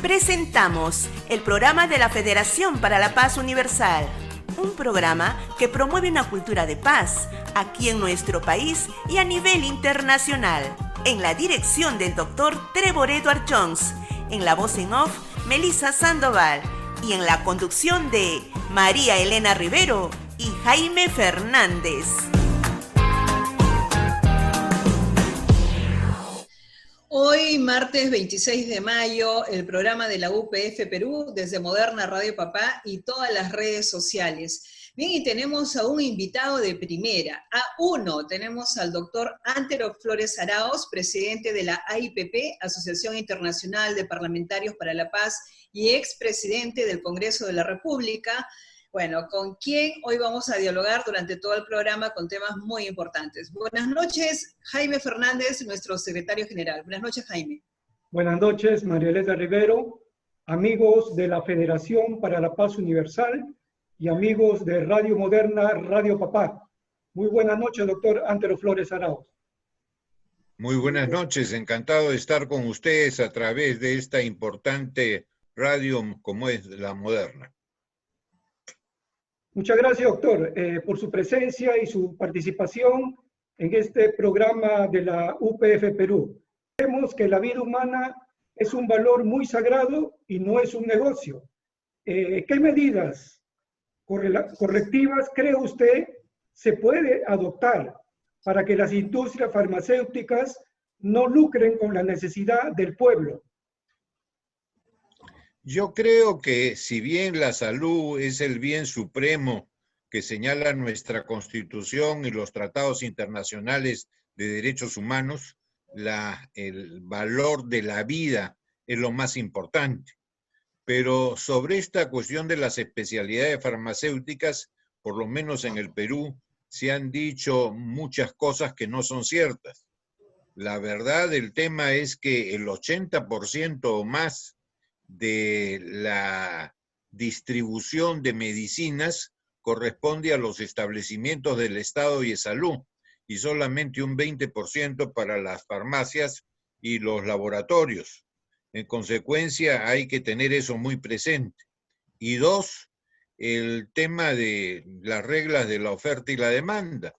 Presentamos el programa de la Federación para la Paz Universal, un programa que promueve una cultura de paz aquí en nuestro país y a nivel internacional, en la dirección del doctor Trevor Edward Jones, en la voz en off Melissa Sandoval y en la conducción de María Elena Rivero y Jaime Fernández. Hoy, martes 26 de mayo, el programa de la UPF Perú desde Moderna Radio Papá y todas las redes sociales. Bien, y tenemos a un invitado de primera. Tenemos al doctor Antero Flores Arauz, presidente de la AIPP, Asociación Internacional de Parlamentarios para la Paz, y expresidente del Congreso de la República. Bueno, con quien hoy vamos a dialogar durante todo el programa con temas muy importantes. Buenas noches, Jaime Fernández, nuestro secretario general. Buenas noches, Jaime. Buenas noches, María Elena Rivero, amigos de la Federación para la Paz Universal y amigos de Radio Moderna, Radio Papá. Muy buenas noches, doctor Antero Flores Arauz. Muy buenas noches, encantado de estar con ustedes a través de esta importante radio como es la Moderna. Muchas gracias, doctor, por su presencia y su participación en este programa de la UPF Perú. Vemos que la vida humana es un valor muy sagrado y no es un negocio. ¿Qué medidas correctivas cree usted se puede adoptar para que las industrias farmacéuticas no lucren con la necesidad del pueblo? Yo creo que si bien la salud es el bien supremo que señala nuestra Constitución y los tratados internacionales de derechos humanos, el valor de la vida es lo más importante. Pero sobre esta cuestión de las especialidades farmacéuticas, por lo menos en el Perú, se han dicho muchas cosas que no son ciertas. La verdad del tema es que el 80% o más de la distribución de medicinas corresponde a los establecimientos del Estado y de salud, y solamente un 20% para las farmacias y los laboratorios. En consecuencia, hay que tener eso muy presente. Y dos, el tema de las reglas de la oferta y la demanda.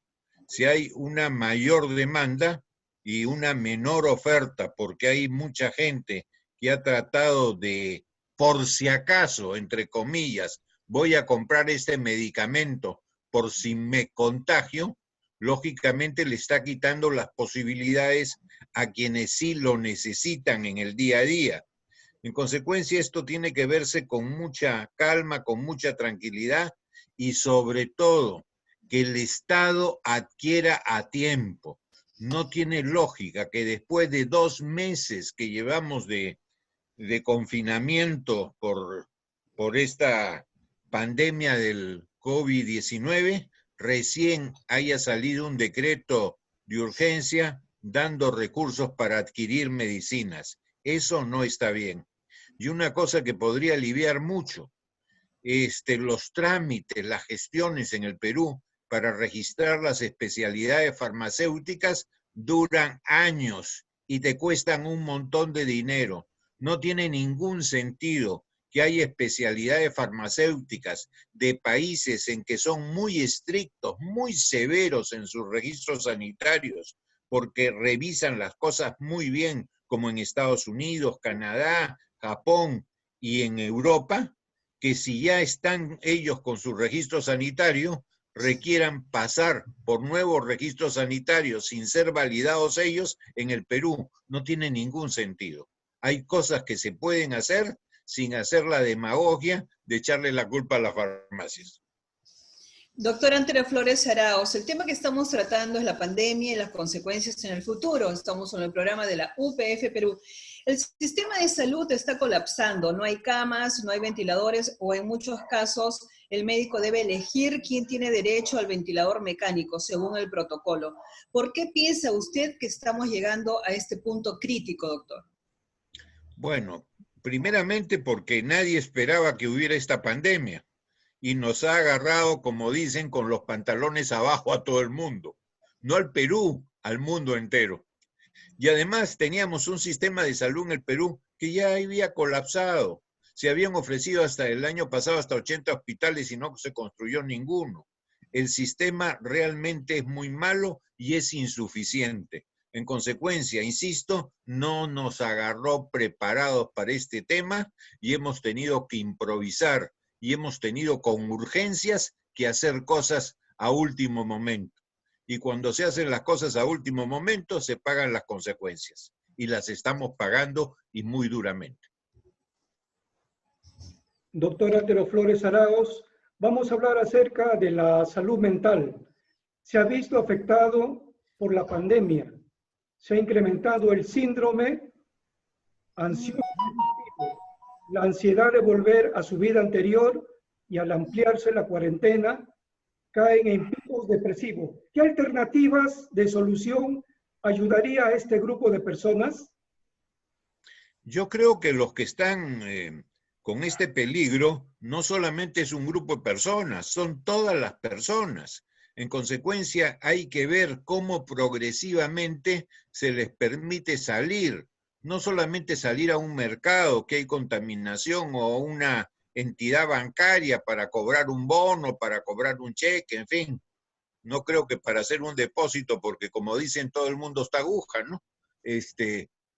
Si hay una mayor demanda y una menor oferta, porque hay mucha gente que ha tratado de, por si acaso, entre comillas, voy a comprar este medicamento por si me contagio, lógicamente le está quitando las posibilidades a quienes sí lo necesitan en el día a día. En consecuencia, esto tiene que verse con mucha calma, con mucha tranquilidad y sobre todo que el Estado adquiera a tiempo. No tiene lógica que después de 2 meses que llevamos de confinamiento por esta pandemia del COVID-19, recién haya salido un decreto de urgencia dando recursos para adquirir medicinas. Eso no está bien. Y una cosa que podría aliviar mucho, los trámites, las gestiones en el Perú para registrar las especialidades farmacéuticas duran años y te cuestan un montón de dinero. No tiene ningún sentido que haya especialidades farmacéuticas de países en que son muy estrictos, muy severos en sus registros sanitarios, porque revisan las cosas muy bien, como en Estados Unidos, Canadá, Japón y en Europa, que si ya están ellos con su registro sanitario, requieran pasar por nuevos registros sanitarios sin ser validados ellos en el Perú. No tiene ningún sentido. Hay cosas que se pueden hacer sin hacer la demagogia de echarle la culpa a las farmacias. Doctor Antero Flores Arauz, el tema que estamos tratando es la pandemia y las consecuencias en el futuro. Estamos en el programa de la UPF Perú. El sistema de salud está colapsando, no hay camas, no hay ventiladores o en muchos casos el médico debe elegir quién tiene derecho al ventilador mecánico según el protocolo. ¿Por qué piensa usted que estamos llegando a este punto crítico, doctor? Bueno, primeramente porque nadie esperaba que hubiera esta pandemia y nos ha agarrado, como dicen, con los pantalones abajo a todo el mundo. No al Perú, al mundo entero. Y además teníamos un sistema de salud en el Perú que que ya había colapsado. Se habían ofrecido hasta el año pasado hasta 80 hospitales y no se construyó ninguno. El sistema realmente es muy malo y es insuficiente. En consecuencia, insisto, no nos agarró preparados para este tema y hemos tenido que improvisar y hemos tenido con urgencias que hacer cosas a último momento. Y cuando se hacen las cosas a último momento, se pagan las consecuencias. Y las estamos pagando y muy duramente. Doctora Tero Flores Araos, vamos a hablar acerca de la salud mental. Se ha visto afectado por la pandemia. Se ha incrementado el síndrome ansioso, la ansiedad de volver a su vida anterior y al ampliarse la cuarentena, caen en picos depresivos. ¿Qué alternativas de solución ayudaría a este grupo de personas? Yo creo que los que están con este peligro no solamente es un grupo de personas, son todas las personas. En consecuencia, hay que ver cómo progresivamente se les permite salir, no solamente salir a un mercado que hay contaminación o una entidad bancaria para cobrar un bono, para cobrar un cheque, en fin. No creo que para hacer un depósito, porque como dicen, todo el mundo está aguja, ¿no?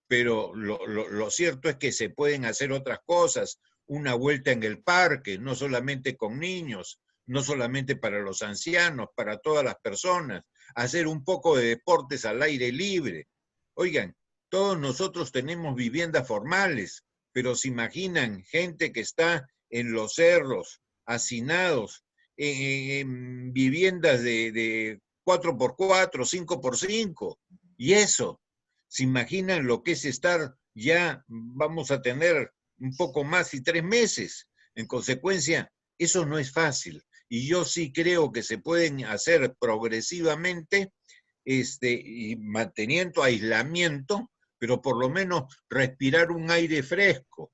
Pero lo cierto es que se pueden hacer otras cosas, una vuelta en el parque, no solamente con niños, no solamente para los ancianos, para todas las personas, hacer un poco de deportes al aire libre. Oigan, todos nosotros tenemos viviendas formales, pero se imaginan gente que está en los cerros, hacinados, en viviendas de 4x4, 5x5, y eso, se imaginan lo que es estar ya, vamos a tener un poco más y 3 meses. En consecuencia, eso no es fácil. Y yo sí creo que se pueden hacer progresivamente y manteniendo aislamiento, pero por lo menos respirar un aire fresco.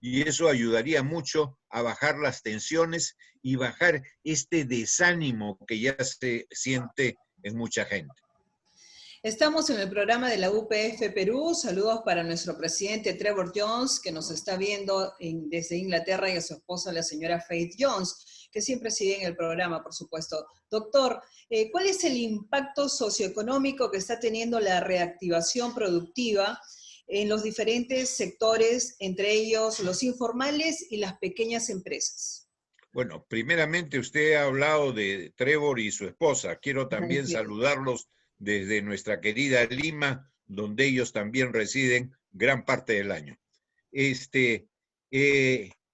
Y eso ayudaría mucho a bajar las tensiones y bajar este desánimo que ya se siente en mucha gente. Estamos en el programa de la UPF Perú. Saludos para nuestro presidente Trevor Jones, que nos está viendo desde Inglaterra, y a su esposa, la señora Faith Jones, que siempre sigue en el programa, por supuesto. Doctor, ¿cuál es el impacto socioeconómico que está teniendo la reactivación productiva en los diferentes sectores, entre ellos los informales y las pequeñas empresas? Bueno, primeramente usted ha hablado de Trevor y su esposa. Quiero también saludarlos desde nuestra querida Lima, donde ellos también residen gran parte del año.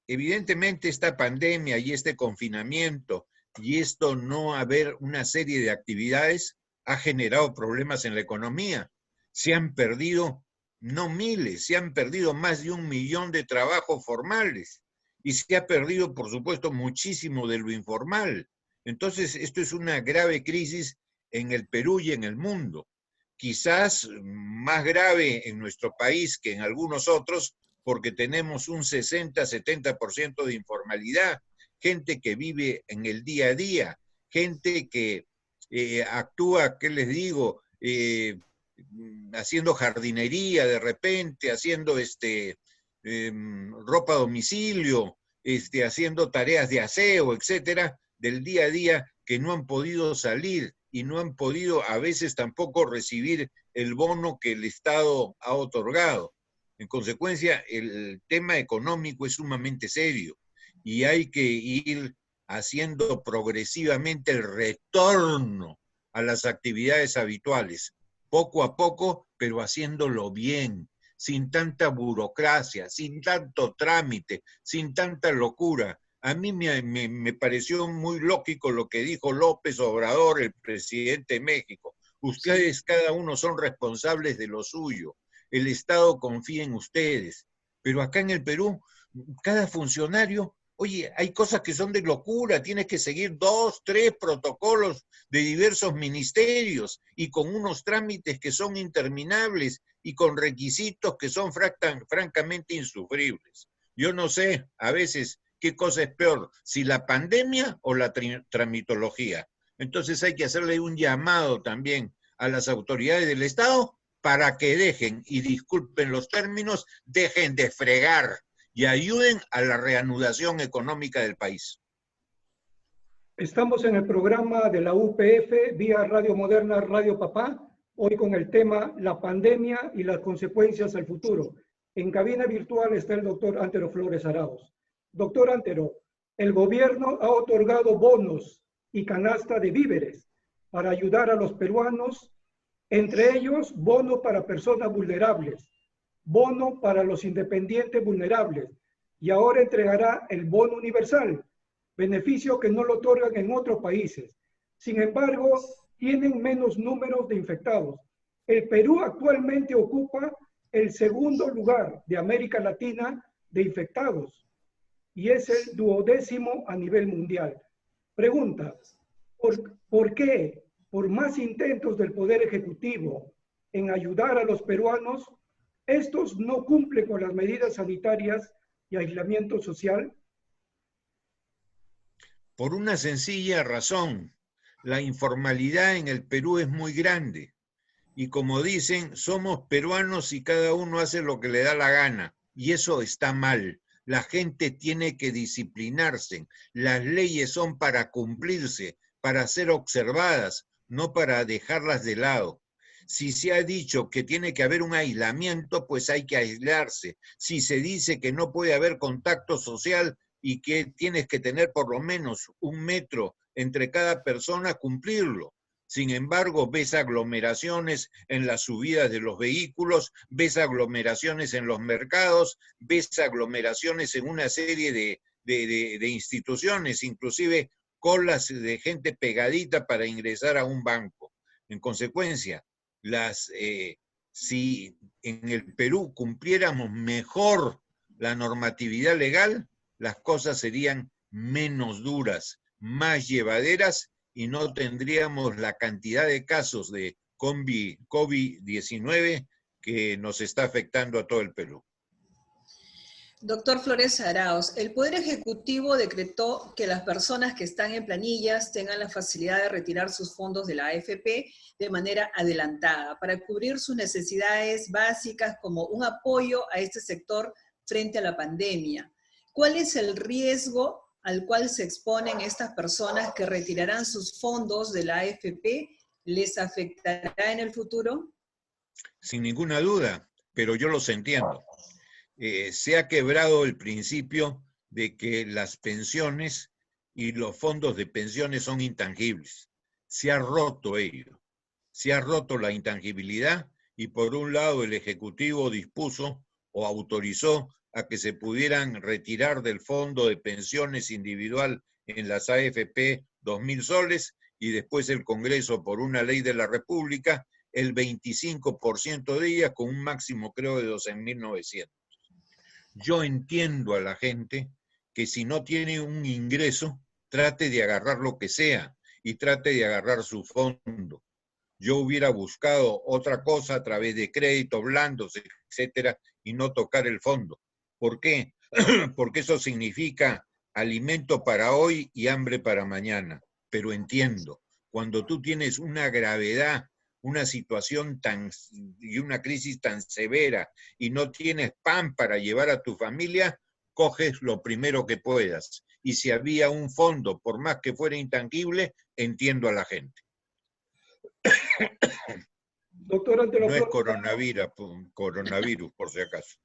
Evidentemente esta pandemia y este confinamiento y esto no haber una serie de actividades ha generado problemas en la economía. Se han perdido, no miles, se han perdido más de 1 millón de trabajos formales y se ha perdido, por supuesto, muchísimo de lo informal. Entonces, esto es una grave crisis en el Perú y en el mundo. Quizás más grave en nuestro país que en algunos otros, porque tenemos un 60-70% de informalidad, gente que vive en el día a día, gente que actúa, ¿qué les digo?, haciendo jardinería de repente, haciendo ropa a domicilio, haciendo tareas de aseo, etcétera, del día a día, que no han podido salir y no han podido a veces tampoco recibir el bono que el Estado ha otorgado. En consecuencia, el tema económico es sumamente serio y hay que ir haciendo progresivamente el retorno a las actividades habituales, poco a poco, pero haciéndolo bien, sin tanta burocracia, sin tanto trámite, sin tanta locura. A mí me pareció muy lógico lo que dijo López Obrador, el presidente de México. Ustedes cada uno son responsables de lo suyo. El Estado confía en ustedes. Pero acá en el Perú, cada funcionario, oye, hay cosas que son de locura. Tienes que seguir 2, 3 protocolos de diversos ministerios y con unos trámites que son interminables y con requisitos que son francamente insufribles. Yo no sé, a veces, qué cosa es peor, si la pandemia o la tramitología. Entonces hay que hacerle un llamado también a las autoridades del Estado para que dejen, y disculpen los términos, dejen de fregar y ayuden a la reanudación económica del país. Estamos en el programa de la UPF, vía Radio Moderna, Radio Papá, hoy con el tema la pandemia y las consecuencias al futuro. En cabina virtual está el doctor Antero Flores Arauz. Doctor Antero, el gobierno ha otorgado bonos y canasta de víveres para ayudar a los peruanos, entre ellos bono para personas vulnerables, bono para los independientes vulnerables, y ahora entregará el bono universal, beneficio que no lo otorgan en otros países. Sin embargo, tienen menos números de infectados. El Perú actualmente ocupa el segundo lugar de América Latina de infectados y es el 12º a nivel mundial. Pregunta, ¿por qué, por más intentos del Poder Ejecutivo en ayudar a los peruanos, estos no cumplen con las medidas sanitarias y aislamiento social? Por una sencilla razón, la informalidad en el Perú es muy grande. Y como dicen, somos peruanos y cada uno hace lo que le da la gana. Y eso está mal. La gente tiene que disciplinarse. Las leyes son para cumplirse, para ser observadas, no para dejarlas de lado. Si se ha dicho que tiene que haber un aislamiento, pues hay que aislarse. Si se dice que no puede haber contacto social y que tienes que tener por lo menos 1 metro entre cada persona, cumplirlo. Sin embargo, ves aglomeraciones en las subidas de los vehículos, ves aglomeraciones en los mercados, ves aglomeraciones en una serie de instituciones, inclusive colas de gente pegadita para ingresar a un banco. En consecuencia, si en el Perú cumpliéramos mejor la normatividad legal, las cosas serían menos duras, más llevaderas y no tendríamos la cantidad de casos de COVID-19 que nos está afectando a todo el Perú. Doctor Flores Arauz, el Poder Ejecutivo decretó que las personas que están en planillas tengan la facilidad de retirar sus fondos de la AFP de manera adelantada para cubrir sus necesidades básicas como un apoyo a este sector frente a la pandemia. ¿Cuál es el riesgo al cual se exponen estas personas que retirarán sus fondos de la AFP? ¿Les afectará en el futuro? Sin ninguna duda, pero yo los entiendo. Se ha quebrado el principio de que las pensiones y los fondos de pensiones son intangibles. Se ha roto ello. Se ha roto la intangibilidad y por un lado el Ejecutivo dispuso o autorizó a que se pudieran retirar del fondo de pensiones individual en las AFP 2.000 soles y después el Congreso, por una ley de la República, el 25% de ellas con un máximo creo de 12.900. Yo entiendo a la gente que si no tiene un ingreso, trate de agarrar lo que sea y trate de agarrar su fondo. Yo hubiera buscado otra cosa a través de créditos blandos, etcétera, y no tocar el fondo. ¿Por qué? Porque eso significa alimento para hoy y hambre para mañana. Pero entiendo, cuando tú tienes una gravedad, una situación y una crisis tan severa y no tienes pan para llevar a tu familia, coges lo primero que puedas. Y si había un fondo, por más que fuera intangible, entiendo a la gente. Doctor Antero No es Flores, coronavirus, por si acaso.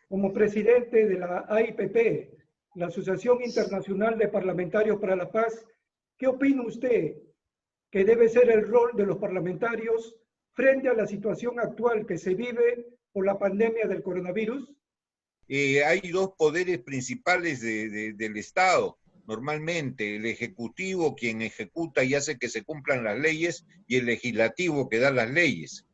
como presidente de la AIPP, la Asociación Internacional de Parlamentarios para la Paz, ¿qué opina usted que debe ser el rol de los parlamentarios frente a la situación actual que se vive por la pandemia del coronavirus? Hay dos poderes principales del Estado, normalmente, el Ejecutivo, quien ejecuta y hace que se cumplan las leyes, y el Legislativo, que da las leyes.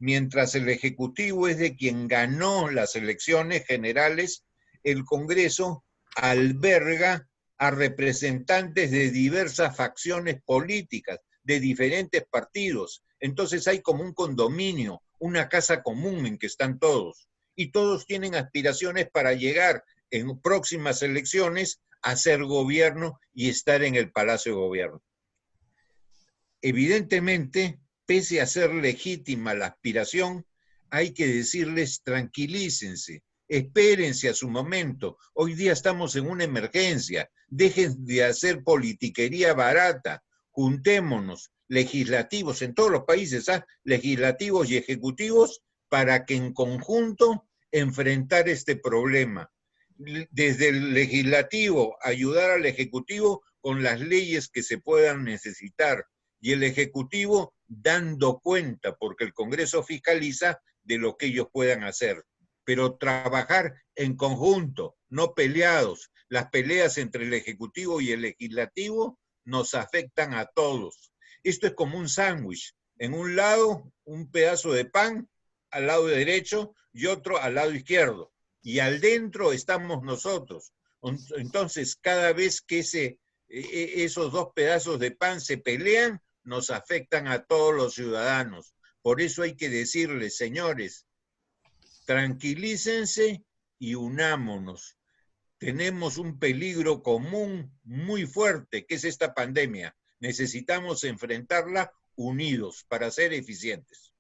Mientras el Ejecutivo es de quien ganó las elecciones generales, el Congreso alberga a representantes de diversas facciones políticas, de diferentes partidos. Entonces hay como un condominio, una casa común en que están todos. Y todos tienen aspiraciones para llegar en próximas elecciones a ser gobierno y estar en el Palacio de Gobierno. Evidentemente, pese a ser legítima la aspiración, hay que decirles tranquilícense, espérense a su momento. Hoy día estamos en una emergencia, dejen de hacer politiquería barata, juntémonos, legislativos en todos los países, legislativos y ejecutivos, para que en conjunto enfrentar este problema. Desde el legislativo, ayudar al ejecutivo con las leyes que se puedan necesitar, y el ejecutivo dando cuenta, porque el Congreso fiscaliza de lo que ellos puedan hacer. Pero trabajar en conjunto, no peleados. Las peleas entre el ejecutivo y el legislativo nos afectan a todos. Esto es como un sándwich. En un lado, un pedazo de pan al lado derecho y otro al lado izquierdo. Y al dentro estamos nosotros. Entonces, cada vez que esos dos pedazos de pan se pelean, nos afectan a todos los ciudadanos. Por eso hay que decirles, señores, tranquilícense y unámonos. Tenemos un peligro común muy fuerte, que es esta pandemia. Necesitamos enfrentarla unidos para ser eficientes.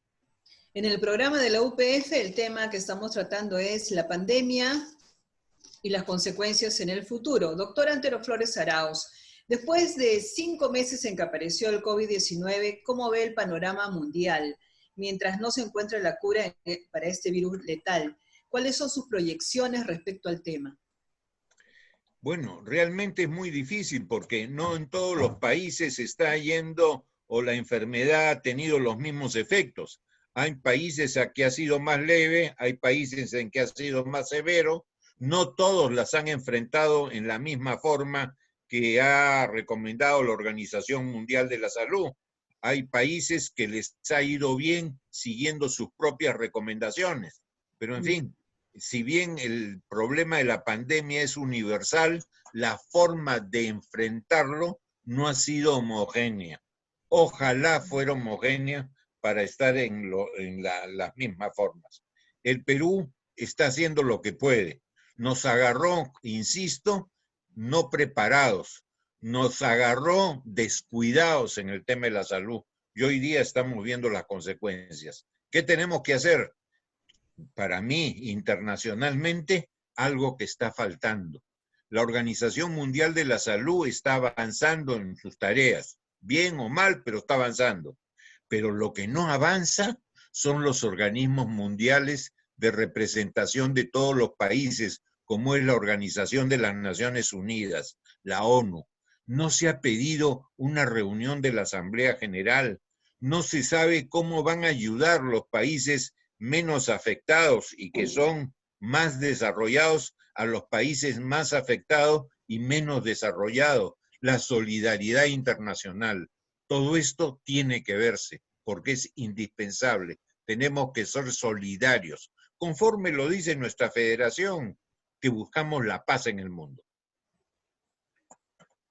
En el programa de la UPF, el tema que estamos tratando es la pandemia y las consecuencias en el futuro. Doctor Antero Flores Arauz, después de 5 meses en que apareció el COVID-19, ¿cómo ve el panorama mundial? Mientras no se encuentre la cura para este virus letal, ¿cuáles son sus proyecciones respecto al tema? Bueno, realmente es muy difícil porque no en todos los países está yendo o la enfermedad ha tenido los mismos efectos. Hay países en que ha sido más leve, hay países en que ha sido más severo. No todos las han enfrentado en la misma forma que ha recomendado la Organización Mundial de la Salud. Hay países que les ha ido bien siguiendo sus propias recomendaciones. Pero en fin, si bien el problema de la pandemia es universal, la forma de enfrentarlo no ha sido homogénea. Ojalá fuera homogénea para estar en las mismas formas. El Perú está haciendo lo que puede. Nos agarró, insisto, no preparados. Nos agarró descuidados en el tema de la salud. Y hoy día estamos viendo las consecuencias. ¿Qué tenemos que hacer? Para mí, internacionalmente, algo que está faltando. La Organización Mundial de la Salud está avanzando en sus tareas, bien o mal, pero está avanzando. Pero lo que no avanza son los organismos mundiales de representación de todos los países, como es la Organización de las Naciones Unidas, la ONU. No se ha pedido una reunión de la Asamblea General, no se sabe cómo van a ayudar los países menos afectados y que son más desarrollados a los países más afectados y menos desarrollados. La solidaridad internacional. Todo esto tiene que verse porque es indispensable. Tenemos que ser solidarios, conforme lo dice nuestra federación, que buscamos la paz en el mundo.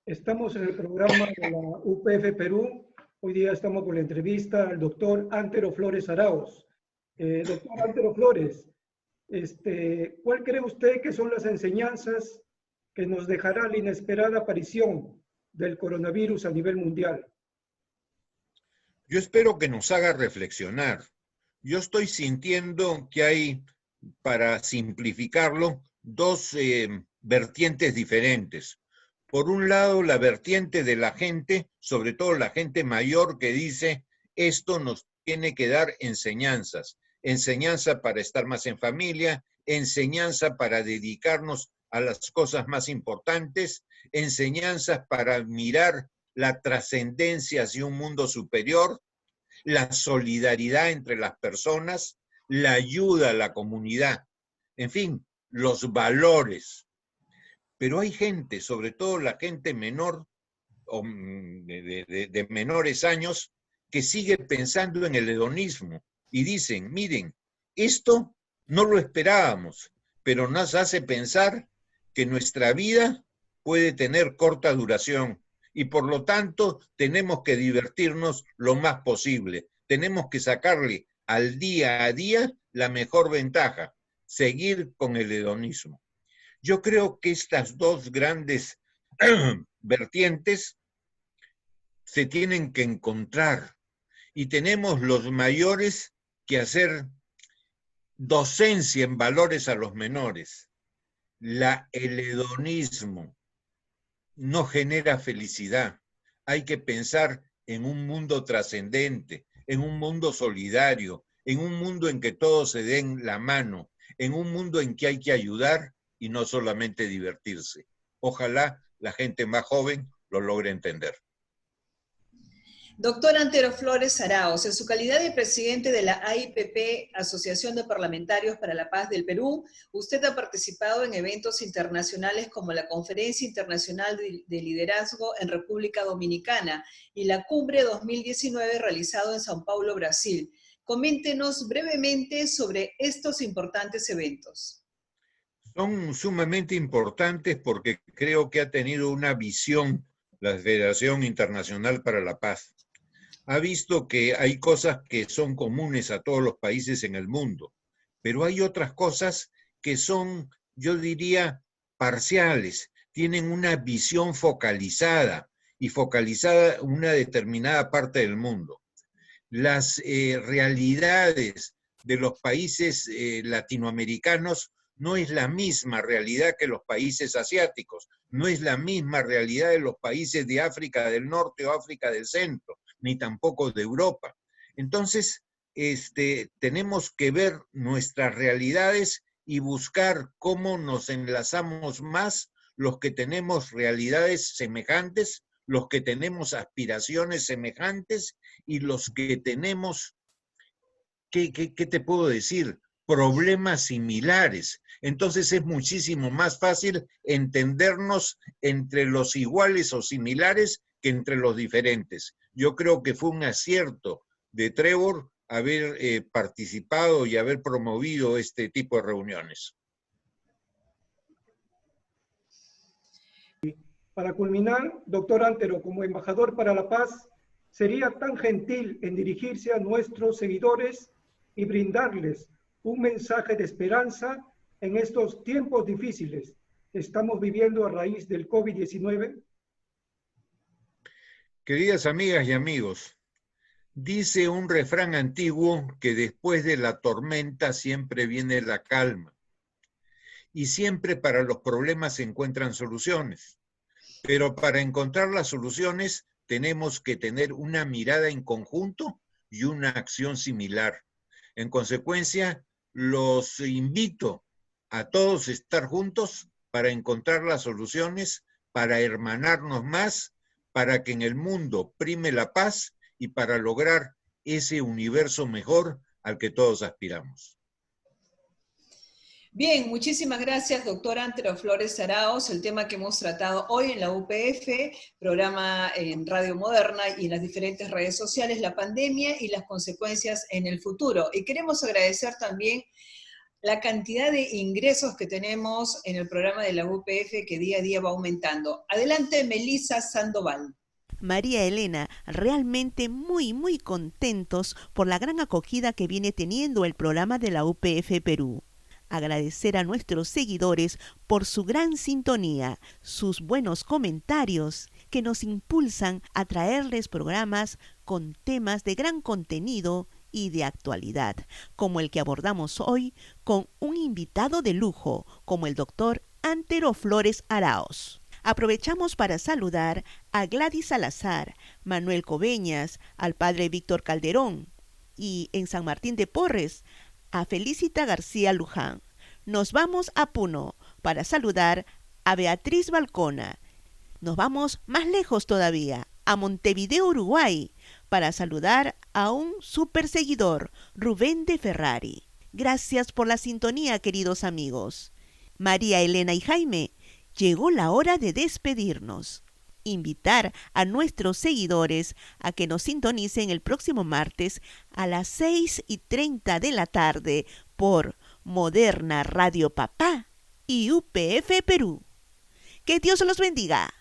Estamos en el programa de la UPF Perú. Hoy día estamos con la entrevista al doctor Antero Flores Arauz. Doctor Antero Flores, ¿cuál cree usted que son las enseñanzas que nos dejará la inesperada aparición del coronavirus a nivel mundial? Yo espero que nos haga reflexionar. Yo estoy sintiendo que hay, para simplificarlo, dos vertientes diferentes. Por un lado, la vertiente de la gente, sobre todo la gente mayor, que dice, esto nos tiene que dar enseñanzas. Enseñanza para estar más en familia, enseñanza para dedicarnos a las cosas más importantes, enseñanzas para mirar la trascendencia hacia un mundo superior, la solidaridad entre las personas, la ayuda a la comunidad, en fin, los valores. Pero hay gente, sobre todo la gente menor, o de menores años, que sigue pensando en el hedonismo y dicen, miren, esto no lo esperábamos, pero nos hace pensar que nuestra vida puede tener corta duración y por lo tanto tenemos que divertirnos lo más posible. Tenemos que sacarle al día a día la mejor ventaja, seguir con el hedonismo. Yo creo que estas dos grandes vertientes se tienen que encontrar y tenemos los mayores que hacer docencia en valores a los menores. El hedonismo no genera felicidad. Hay que pensar en un mundo trascendente, en un mundo solidario, en un mundo en que todos se den la mano, en un mundo en que hay que ayudar y no solamente divertirse. Ojalá la gente más joven lo logre entender. Doctor Antero Flores Arauz, en su calidad de presidente de la AIPP, Asociación de Parlamentarios para la Paz del Perú, usted ha participado en eventos internacionales como la Conferencia Internacional de Liderazgo en República Dominicana y la Cumbre 2019 realizado en São Paulo, Brasil. Coméntenos brevemente sobre estos importantes eventos. Son sumamente importantes porque creo que ha tenido una visión la Federación Internacional para la Paz. Ha visto que hay cosas que son comunes a todos los países en el mundo, pero hay otras cosas que son, yo diría, parciales, tienen una visión focalizada y focalizada en una determinada parte del mundo. Las realidades de los países latinoamericanos no es la misma realidad que los países asiáticos, no es la misma realidad de los países de África del Norte o África del Centro, ni tampoco de Europa. Entonces, tenemos que ver nuestras realidades y buscar cómo nos enlazamos más los que tenemos realidades semejantes, los que tenemos aspiraciones semejantes y los que tenemos, ¿qué te puedo decir? Problemas similares. Entonces es muchísimo más fácil entendernos entre los iguales o similares que entre los diferentes. Yo creo que fue un acierto de Trevor haber participado y haber promovido este tipo de reuniones. Para culminar, doctor Antero, como embajador para la paz, ¿sería tan gentil en dirigirse a nuestros seguidores y brindarles un mensaje de esperanza en estos tiempos difíciles que estamos viviendo a raíz del COVID-19? Queridas amigas y amigos, dice un refrán antiguo que después de la tormenta siempre viene la calma. Y siempre para los problemas se encuentran soluciones. Pero para encontrar las soluciones tenemos que tener una mirada en conjunto y una acción similar. En consecuencia, los invito a todos a estar juntos para encontrar las soluciones, para hermanarnos más, para que en el mundo prime la paz y para lograr ese universo mejor al que todos aspiramos. Bien, muchísimas gracias, doctor Antero Flores Arauz. El tema que hemos tratado hoy en la UPF, programa en Radio Moderna y en las diferentes redes sociales, la pandemia y las consecuencias en el futuro. Y queremos agradecer también la cantidad de ingresos que tenemos en el programa de la UPF que día a día va aumentando. Adelante, Melissa Sandoval. María Elena, realmente muy contentos por la gran acogida que viene teniendo el programa de la UPF Perú. Agradecer a nuestros seguidores por su gran sintonía, sus buenos comentarios que nos impulsan a traerles programas con temas de gran contenido y de actualidad, como el que abordamos hoy con un invitado de lujo, como el doctor Antero Flores Arauz. Aprovechamos para saludar a Gladys Salazar, Manuel Coveñas, al padre Víctor Calderón y en San Martín de Porres a Felicita García Luján. Nos vamos a Puno para saludar a Beatriz Balcona. Nos vamos más lejos todavía, a Montevideo, Uruguay, para saludar a un super seguidor, Rubén de Ferrari. Gracias por la sintonía, queridos amigos. María Elena y Jaime, llegó la hora de despedirnos. Invitar a nuestros seguidores a que nos sintonicen el próximo martes a las 6:30 de la tarde por Moderna Radio Papá y UPF Perú. Que Dios los bendiga.